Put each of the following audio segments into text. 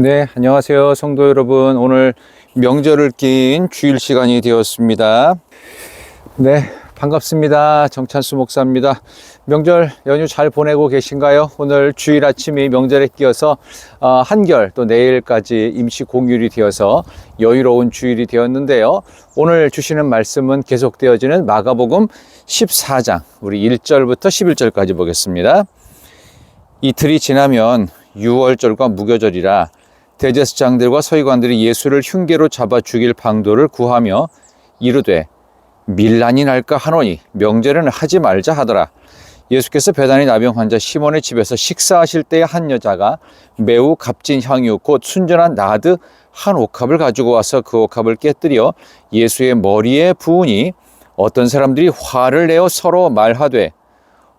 네, 안녕하세요, 성도 여러분. 오늘 명절을 낀 주일 시간이 되었습니다. 네, 반갑습니다. 정찬수 목사입니다. 명절 연휴 잘 보내고 계신가요? 오늘 주일 아침이 명절에 끼어서 한결 또 내일까지 임시 공휴일이 되어서 여유로운 주일이 되었는데요. 오늘 주시는 말씀은 계속되어지는 마가복음 14장, 우리 1절부터 11절까지 보겠습니다. 이틀이 지나면 유월절과 무교절이라 대제사장들과 서기관들이 예수를 흉계로 잡아 죽일 방도를 구하며 이르되 밀란이 날까 하노니 명절에는 하지 말자 하더라. 예수께서 베다니 나병 환자 시몬의 집에서 식사하실 때에 한 여자가 매우 값진 향유 곧 순전한 나드 한 옥합을 가지고 와서 그 옥합을 깨뜨려 예수의 머리에 부으니 어떤 사람들이 화를 내어 서로 말하되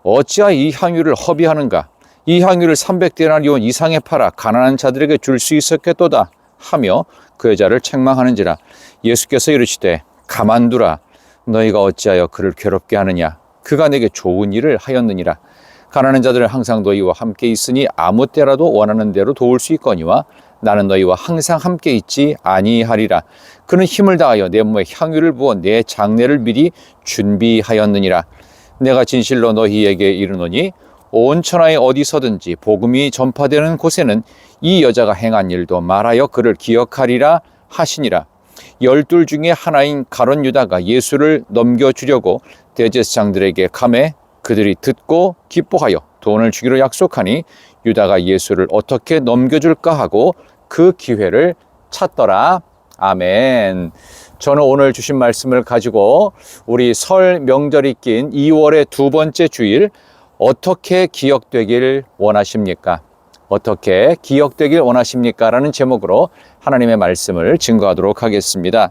어찌하여 이 향유를 허비하는가? 이 향유를 300데나리온 이상에 팔아 가난한 자들에게 줄 수 있었겠도다 하며 그 여자를 책망하는지라. 예수께서 이르시되 가만두라. 너희가 어찌하여 그를 괴롭게 하느냐? 그가 내게 좋은 일을 하였느니라. 가난한 자들은 항상 너희와 함께 있으니 아무 때라도 원하는 대로 도울 수 있거니와 나는 너희와 항상 함께 있지 아니하리라. 그는 힘을 다하여 내 몸에 향유를 부어 내 장례를 미리 준비하였느니라. 내가 진실로 너희에게 이르노니 온 천하에 어디서든지 복음이 전파되는 곳에는 이 여자가 행한 일도 말하여 그를 기억하리라 하시니라. 12 중에 하나인 가룟 유다가 예수를 넘겨주려고 대제사장들에게 가매 그들이 듣고 기뻐하여 돈을 주기로 약속하니 유다가 예수를 어떻게 넘겨줄까 하고 그 기회를 찾더라. 아멘. 저는 오늘 주신 말씀을 가지고 우리 설 명절이 낀 2월의 두 번째 주일 어떻게 기억되길 원하십니까? 어떻게 기억되길 원하십니까? 라는 제목으로 하나님의 말씀을 증거하도록 하겠습니다.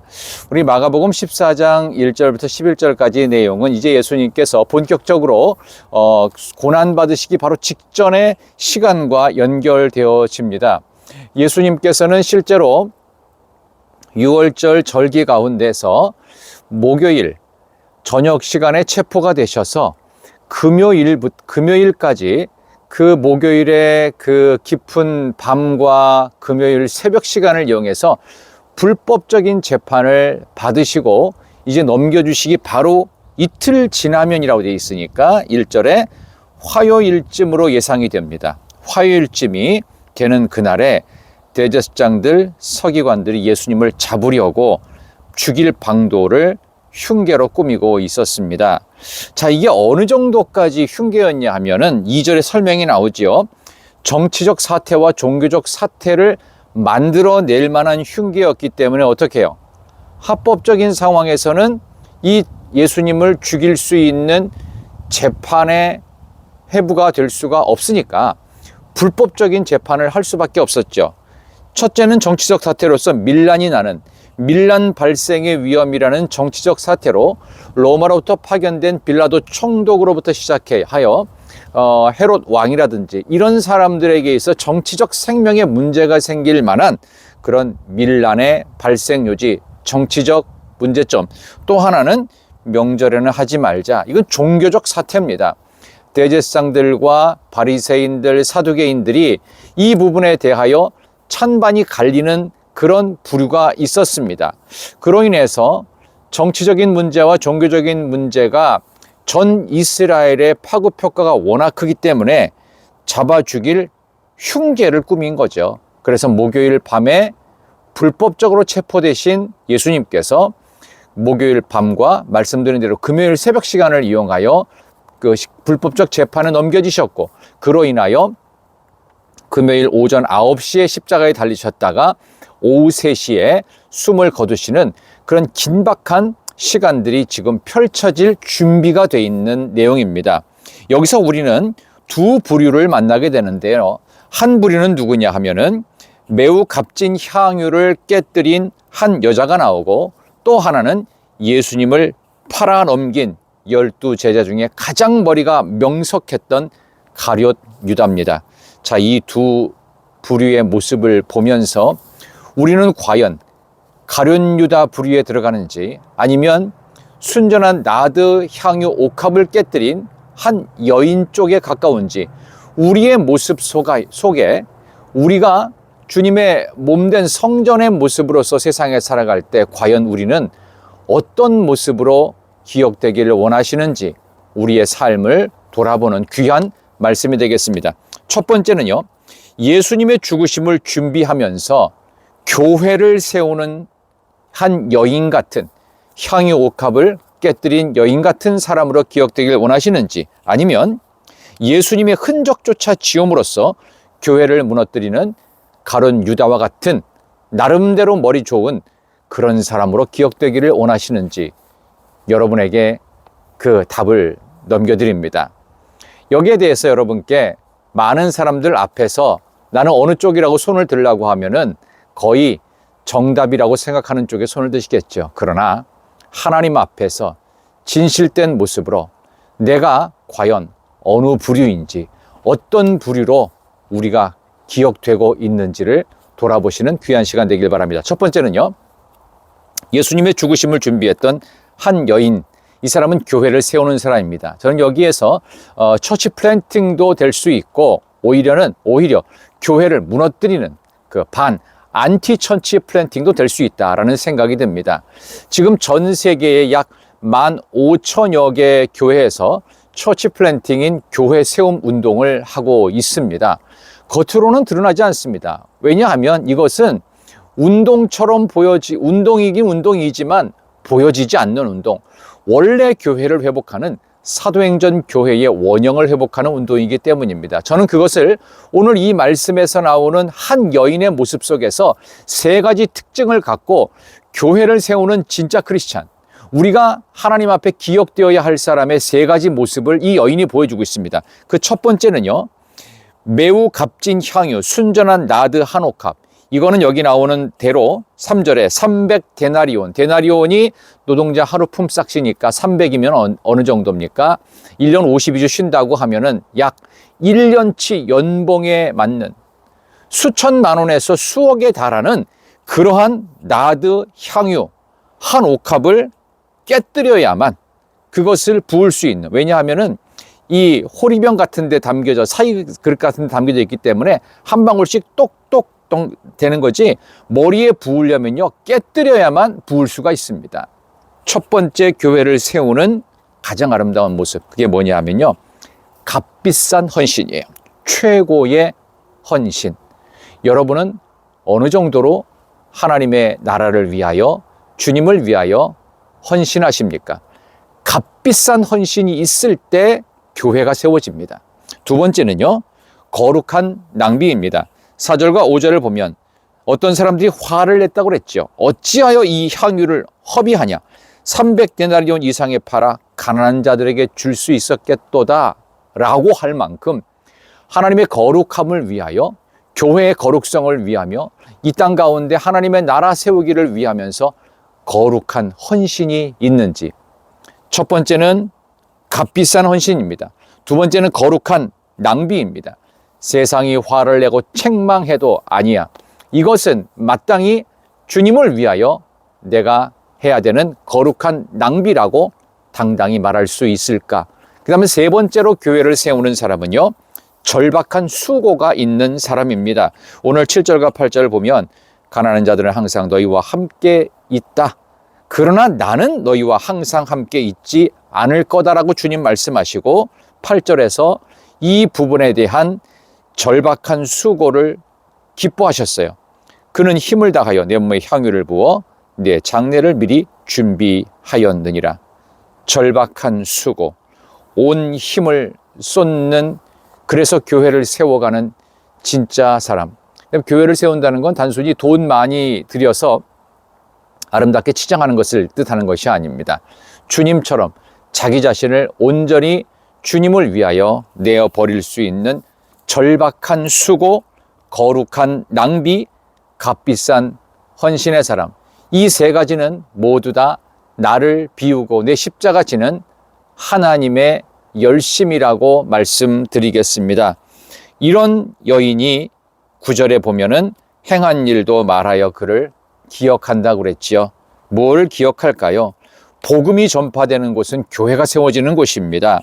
우리 마가복음 14장 1절부터 11절까지의 내용은 이제 예수님께서 본격적으로 고난받으시기 바로 직전의 시간과 연결되어집니다. 예수님께서는 실제로 6월절 절기 가운데서 목요일 저녁 시간에 체포가 되셔서 금요일까지 그 목요일의 그 깊은 밤과 금요일 새벽 시간을 이용해서 불법적인 재판을 받으시고 이제 넘겨주시기 바로 이틀 지나면이라고 되어 있으니까 1절에 화요일쯤으로 예상이 됩니다. 화요일쯤이 되는 그날에 대제사장들, 서기관들이 예수님을 잡으려고 죽일 방도를 흉계로 꾸미고 있었습니다. 자, 이게 어느 정도까지 흉계였냐 하면은 2절에 설명이 나오지요. 정치적 사태와 종교적 사태를 만들어낼 만한 흉계였기 때문에 어떻게 해요? 합법적인 상황에서는 이 예수님을 죽일 수 있는 재판의 회부가 될 수가 없으니까 불법적인 재판을 할 수밖에 없었죠. 첫째는 정치적 사태로서 밀란 발생의 위험이라는 정치적 사태로 로마로부터 파견된 빌라도 총독으로부터 시작하여 헤롯 왕이라든지 이런 사람들에게 있어 정치적 생명에 문제가 생길 만한 그런 밀란의 발생 요지, 정치적 문제점. 또 하나는 명절에는 하지 말자. 이건 종교적 사태입니다. 대제사장들과 바리새인들, 사두개인들이 이 부분에 대하여 찬반이 갈리는 그런 부류가 있었습니다. 그로 인해서 정치적인 문제와 종교적인 문제가 전 이스라엘의 파급 효과가 워낙 크기 때문에 잡아 죽일 흉계를 꾸민 거죠. 그래서 목요일 밤에 불법적으로 체포되신 예수님께서 목요일 밤과 말씀드린 대로 금요일 새벽 시간을 이용하여 그 불법적 재판을 넘겨지셨고 그로 인하여 금요일 오전 9시에 십자가에 달리셨다가 오후 3시에 숨을 거두시는 그런 긴박한 시간들이 지금 펼쳐질 준비가 돼 있는 내용입니다. 여기서 우리는 두 부류를 만나게 되는데요. 한 부류는 누구냐 하면은 매우 값진 향유를 깨뜨린 한 여자가 나오고 또 하나는 예수님을 팔아넘긴 12 제자 중에 가장 머리가 명석했던 가룟 유다입니다. 자, 이 두 부류의 모습을 보면서 우리는 과연 가룟 유다 부류에 들어가는지 아니면 순전한 나드 향유 옥합을 깨뜨린 한 여인 쪽에 가까운지 우리의 모습 속에 우리가 주님의 몸된 성전의 모습으로서 세상에 살아갈 때 과연 우리는 어떤 모습으로 기억되기를 원하시는지 우리의 삶을 돌아보는 귀한 말씀이 되겠습니다. 첫 번째는요, 예수님의 죽으심을 준비하면서 교회를 세우는 한 여인 같은, 향유 옥합을 깨뜨린 여인 같은 사람으로 기억되길 원하시는지, 아니면 예수님의 흔적조차 지음으로써 교회를 무너뜨리는 가룟 유다와 같은 나름대로 머리 좋은 그런 사람으로 기억되기를 원하시는지 여러분에게 그 답을 넘겨드립니다. 여기에 대해서 여러분께 많은 사람들 앞에서 나는 어느 쪽이라고 손을 들라고 하면은 거의 정답이라고 생각하는 쪽에 손을 드시겠죠. 그러나 하나님 앞에서 진실된 모습으로 내가 과연 어느 부류인지, 어떤 부류로 우리가 기억되고 있는지를 돌아보시는 귀한 시간 되길 바랍니다. 첫 번째는요, 예수님의 죽으심을 준비했던 한 여인, 이 사람은 교회를 세우는 사람입니다. 저는 여기에서 처치 플랜팅도 될 수 있고 오히려 교회를 무너뜨리는 그 안티 처치 플랜팅도 될 수 있다라는 생각이 듭니다. 지금 전 세계에 약 15,000여 개 교회에서 처치 플랜팅인 교회 세움 운동을 하고 있습니다. 겉으로는 드러나지 않습니다. 왜냐하면 이것은 운동처럼 운동이긴 운동이지만 보여지지 않는 운동, 원래 교회를 회복하는 사도행전 교회의 원형을 회복하는 운동이기 때문입니다. 저는 그것을 오늘 이 말씀에서 나오는 한 여인의 모습 속에서 세 가지 특징을 갖고 교회를 세우는 진짜 크리스찬, 우리가 하나님 앞에 기억되어야 할 사람의 세 가지 모습을 이 여인이 보여주고 있습니다. 그 첫 번째는요, 매우 값진 향유, 순전한 나드 한 옥합. 이거는 여기 나오는 대로 3절에 300데나리온. 데나리온이 노동자 하루 품삯이니까 300이면 어느 정도입니까? 1년 52주 쉰다고 하면은 약 1년치 연봉에 맞는 수천만 원에서 수억에 달하는 그러한 나드 향유 한 옥합을 깨뜨려야만 그것을 부을 수 있는, 왜냐하면은 이 호리병 같은 데 담겨져, 사이 그릇 같은 데 담겨져 있기 때문에 한 방울씩 똑똑 되는 거지, 머리에 부으려면요 깨뜨려야만 부을 수가 있습니다. 첫 번째 교회를 세우는 가장 아름다운 모습, 그게 뭐냐 하면요, 값비싼 헌신이에요. 최고의 헌신. 여러분은 어느 정도로 하나님의 나라를 위하여, 주님을 위하여 헌신하십니까? 값비싼 헌신이 있을 때 교회가 세워집니다. 두 번째는요, 거룩한 낭비입니다. 4절과 5절을 보면 어떤 사람들이 화를 냈다고 그랬죠. 어찌하여 이 향유를 허비하냐? 300데나리온 이상에 팔아 가난한 자들에게 줄 수 있었겠도다 라고 할 만큼 하나님의 거룩함을 위하여, 교회의 거룩성을 위하며 이 땅 가운데 하나님의 나라 세우기를 위하면서 거룩한 헌신이 있는지. 첫 번째는 값비싼 헌신입니다. 두 번째는 거룩한 낭비입니다. 세상이 화를 내고 책망해도 아니야. 이것은 마땅히 주님을 위하여 내가 해야 되는 거룩한 낭비라고 당당히 말할 수 있을까? 그 다음에 세 번째로 교회를 세우는 사람은요, 절박한 수고가 있는 사람입니다. 오늘 7절과 8절을 보면 가난한 자들은 항상 너희와 함께 있다. 그러나 나는 너희와 항상 함께 있지 않을 거다라고 주님 말씀하시고 8절에서 이 부분에 대한 절박한 수고를 기뻐하셨어요. 그는 힘을 다하여 내 몸에 향유를 부어 내 장례를 미리 준비하였느니라. 절박한 수고, 온 힘을 쏟는, 그래서 교회를 세워가는 진짜 사람. 교회를 세운다는 건 단순히 돈 많이 들여서 아름답게 치장하는 것을 뜻하는 것이 아닙니다. 주님처럼 자기 자신을 온전히 주님을 위하여 내어버릴 수 있는 절박한 수고, 거룩한 낭비, 값비싼 헌신의 사람. 이 세 가지는 모두 다 나를 비우고 내 십자가 지는 하나님의 열심이라고 말씀드리겠습니다. 이런 여인이 9절에 보면은 행한 일도 말하여 그를 기억한다고 그랬지요. 뭘 기억할까요? 복음이 전파되는 곳은 교회가 세워지는 곳입니다.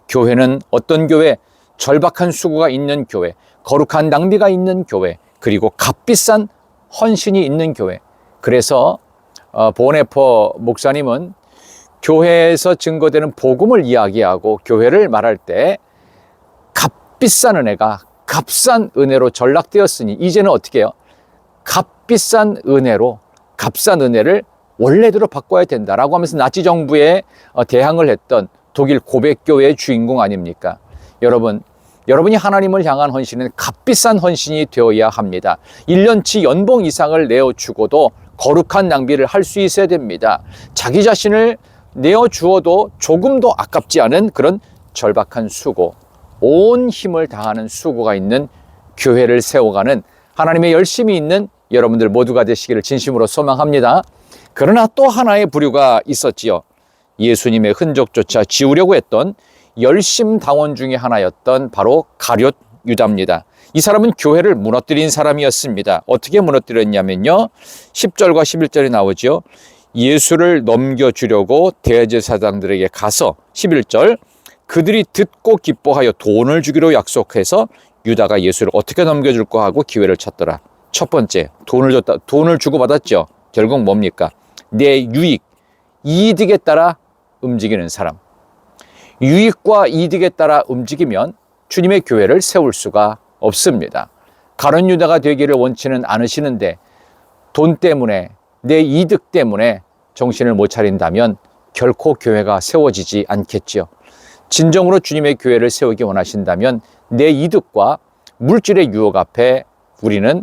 교회는 어떤 교회? 절박한 수고가 있는 교회, 거룩한 낭비가 있는 교회, 그리고 값비싼 헌신이 있는 교회. 그래서 보네퍼 목사님은 교회에서 증거되는 복음을 이야기하고 교회를 말할 때 값비싼 은혜가 값싼 은혜로 전락되었으니 이제는 어떻게 해요? 값비싼 은혜로 값싼 은혜를 원래대로 바꿔야 된다라고 하면서 나치 정부에 대항을 했던 독일 고백교회의 주인공 아닙니까? 여러분이 하나님을 향한 헌신은 값비싼 헌신이 되어야 합니다. 1년치 연봉 이상을 내어주고도 거룩한 낭비를 할 수 있어야 됩니다. 자기 자신을 내어주어도 조금도 아깝지 않은 그런 절박한 수고, 온 힘을 다하는 수고가 있는 교회를 세워가는 하나님의 열심이 있는 여러분들 모두가 되시기를 진심으로 소망합니다. 그러나 또 하나의 부류가 있었지요. 예수님의 흔적조차 지우려고 했던 열심당원 중에 하나였던 바로 가룟 유다입니다. 이 사람은 교회를 무너뜨린 사람이었습니다. 어떻게 무너뜨렸냐면요. 10절과 11절에 나오죠. 예수를 넘겨주려고 대제사장들에게 가서 11절 그들이 듣고 기뻐하여 돈을 주기로 약속해서 유다가 예수를 어떻게 넘겨줄까 하고 기회를 찾더라. 첫 번째, 돈을 주고받았죠. 결국 뭡니까? 내 유익, 이득에 따라 움직이는 사람. 유익과 이득에 따라 움직이면 주님의 교회를 세울 수가 없습니다. 가룟 유다가 되기를 원치는 않으시는데 돈 때문에 내 이득 때문에 정신을 못 차린다면 결코 교회가 세워지지 않겠지요. 진정으로 주님의 교회를 세우기 원하신다면 내 이득과 물질의 유혹 앞에 우리는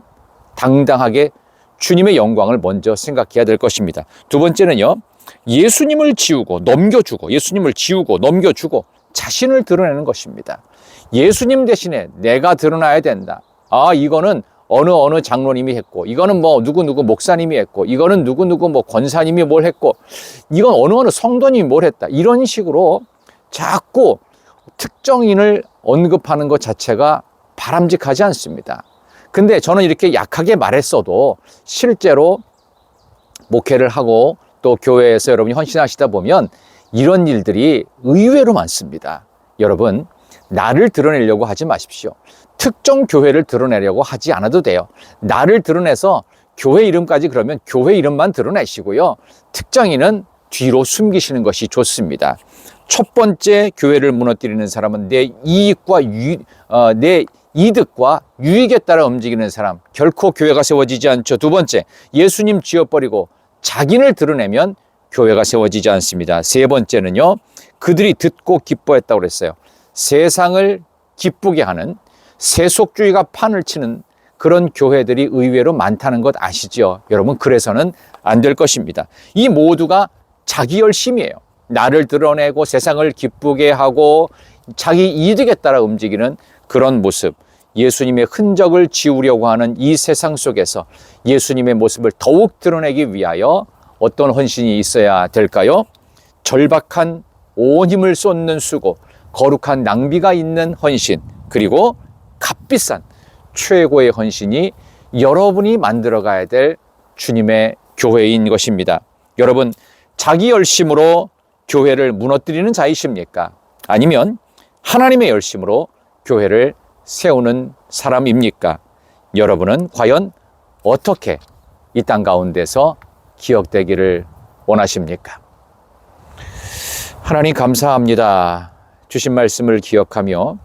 당당하게 주님의 영광을 먼저 생각해야 될 것입니다. 두 번째는요. 예수님을 지우고 넘겨주고 자신을 드러내는 것입니다. 예수님 대신에 내가 드러나야 된다. 이거는 어느 장로님이 했고, 이거는 누구 목사님이 했고, 이거는 누구 권사님이 뭘 했고, 이건 어느 성도님이 뭘 했다. 이런 식으로 자꾸 특정인을 언급하는 것 자체가 바람직하지 않습니다. 근데 저는 이렇게 약하게 말했어도 실제로 목회를 하고 또 교회에서 여러분이 헌신하시다 보면 이런 일들이 의외로 많습니다. 여러분, 나를 드러내려고 하지 마십시오. 특정 교회를 드러내려고 하지 않아도 돼요. 나를 드러내서 교회 이름까지 그러면 교회 이름만 드러내시고요. 특정인은 뒤로 숨기시는 것이 좋습니다. 첫 번째 교회를 무너뜨리는 사람은 내 이득과 유익에 따라 움직이는 사람, 결코 교회가 세워지지 않죠. 두 번째, 예수님 지어버리고 자기를 드러내면 교회가 세워지지 않습니다. 세 번째는요, 그들이 듣고 기뻐했다고 그랬어요. 세상을 기쁘게 하는 세속주의가 판을 치는 그런 교회들이 의외로 많다는 것 아시죠? 여러분, 그래서는 안 될 것입니다. 이 모두가 자기 열심이에요. 나를 드러내고 세상을 기쁘게 하고 자기 이득에 따라 움직이는 그런 모습. 예수님의 흔적을 지우려고 하는 이 세상 속에서 예수님의 모습을 더욱 드러내기 위하여 어떤 헌신이 있어야 될까요? 절박한 온 힘을 쏟는 수고, 거룩한 낭비가 있는 헌신, 그리고 값비싼 최고의 헌신이 여러분이 만들어가야 될 주님의 교회인 것입니다. 여러분, 자기 열심으로 교회를 무너뜨리는 자이십니까? 아니면 하나님의 열심으로 교회를 세우는 사람입니까? 여러분은 과연 어떻게 이 땅 가운데서 기억되기를 원하십니까? 하나님 감사합니다. 주신 말씀을 기억하며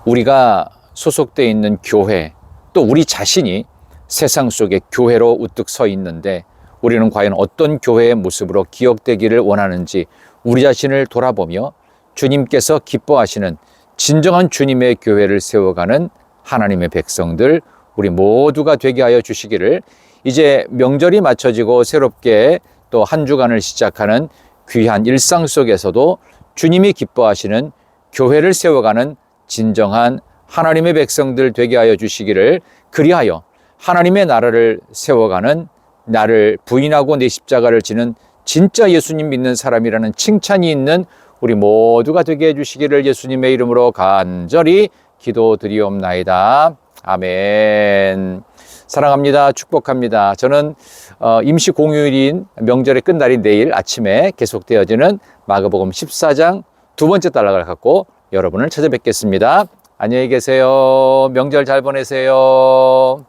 우리가 소속되어 있는 교회, 또 우리 자신이 세상 속에 교회로 우뚝 서 있는데 우리는 과연 어떤 교회의 모습으로 기억되기를 원하는지 우리 자신을 돌아보며 주님께서 기뻐하시는 진정한 주님의 교회를 세워가는 하나님의 백성들, 우리 모두가 되게 하여 주시기를, 이제 명절이 맞춰지고 새롭게 또 한 주간을 시작하는 귀한 일상 속에서도 주님이 기뻐하시는 교회를 세워가는 진정한 하나님의 백성들 되게 하여 주시기를, 그리하여 하나님의 나라를 세워가는, 나를 부인하고 내 십자가를 지는 진짜 예수님 믿는 사람이라는 칭찬이 있는 우리 모두가 되게 해주시기를 예수님의 이름으로 간절히 기도드리옵나이다. 아멘. 사랑합니다. 축복합니다. 저는 임시 공휴일인 명절의 끝날인 내일 아침에 계속되어지는 마가복음 14장 두 번째 단락을 갖고 여러분을 찾아뵙겠습니다. 안녕히 계세요. 명절 잘 보내세요.